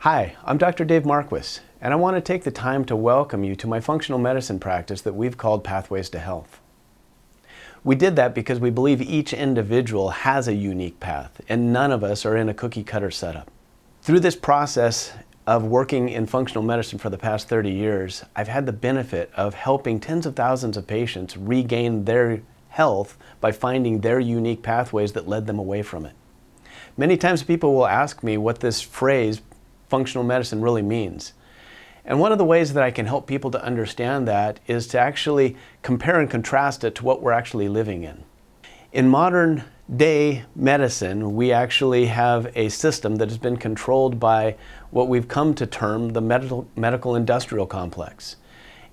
Hi, I'm Dr. Dave Marquis, and I want to take the time to welcome you to my functional medicine practice that we've called Pathways to Health. We did that because we believe each individual has a unique path, and none of us are in a cookie-cutter setup. Through this process of working in functional medicine for the past 30 years, I've had the benefit of helping tens of thousands of patients regain their health by finding their unique pathways that led them away from it. Many times people will ask me what this phrase, functional medicine, really means. And one of the ways that I can help people to understand that is to actually compare and contrast it to what we're actually living in. In modern day medicine, we actually have a system that has been controlled by what we've come to term the medical industrial complex.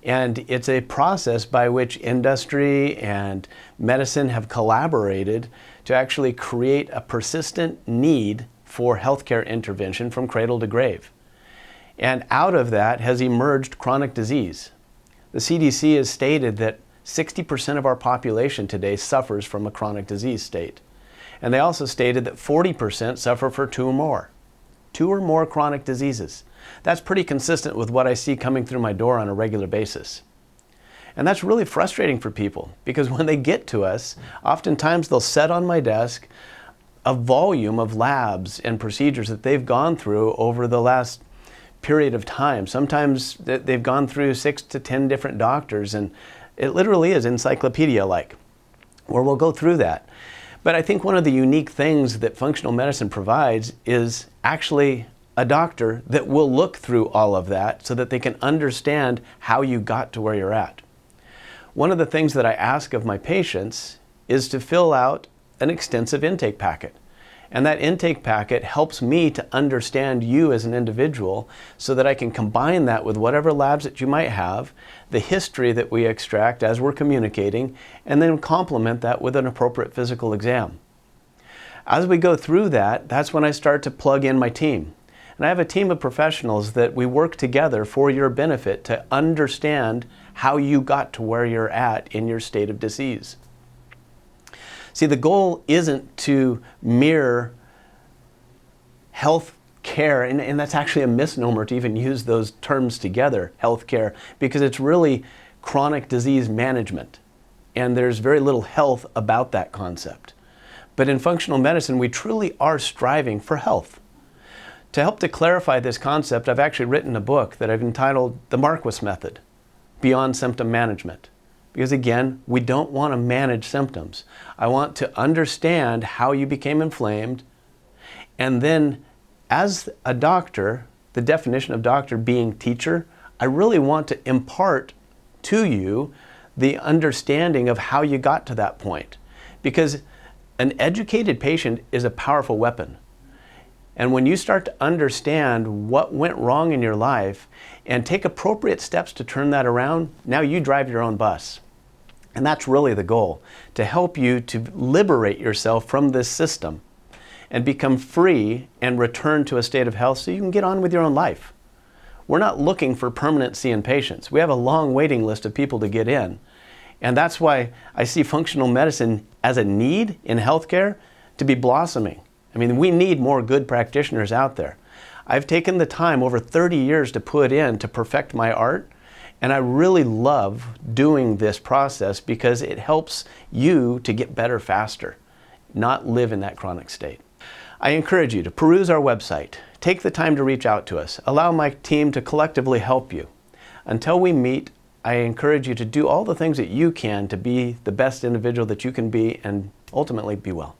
And it's a process by which industry and medicine have collaborated to actually create a persistent need for healthcare intervention from cradle to grave. And out of that has emerged chronic disease. The CDC has stated that 60% of our population today suffers from a chronic disease state. And they also stated that 40% suffer for two or more chronic diseases. That's pretty consistent with what I see coming through my door on a regular basis. And that's really frustrating for people because when they get to us, oftentimes they'll set on my desk a volume of labs and procedures that they've gone through over the last period of time. Sometimes they've gone through 6 to 10 different doctors, and it literally is encyclopedia-like, where we'll go through that. But I think one of the unique things that functional medicine provides is actually a doctor that will look through all of that so that they can understand how you got to where you're at. One of the things that I ask of my patients is to fill out an extensive intake packet. And that intake packet helps me to understand you as an individual so that I can combine that with whatever labs that you might have, the history that we extract as we're communicating, and then complement that with an appropriate physical exam. As we go through that, that's when I start to plug in my team. And I have a team of professionals that we work together for your benefit to understand how you got to where you're at in your state of disease. See, the goal isn't to mirror health care, and that's actually a misnomer to even use those terms together, health care, because it's really chronic disease management. And there's very little health about that concept. But in functional medicine, we truly are striving for health. To help to clarify this concept, I've actually written a book that I've entitled The Marquis Method, Beyond Symptom Management. Because again, we don't want to manage symptoms. I want to understand how you became inflamed, and then as a doctor, the definition of doctor being teacher, I really want to impart to you the understanding of how you got to that point. Because an educated patient is a powerful weapon. And when you start to understand what went wrong in your life and take appropriate steps to turn that around, now you drive your own bus. And that's really the goal, to help you to liberate yourself from this system and become free and return to a state of health so you can get on with your own life. We're not looking for permanency in patients. We have a long waiting list of people to get in. And that's why I see functional medicine as a need in healthcare to be blossoming. I mean, we need more good practitioners out there. I've taken the time over 30 years to put in to perfect my art, and I really love doing this process because it helps you to get better faster, not live in that chronic state. I encourage you to peruse our website, take the time to reach out to us, allow my team to collectively help you. Until we meet, I encourage you to do all the things that you can to be the best individual that you can be and ultimately be well.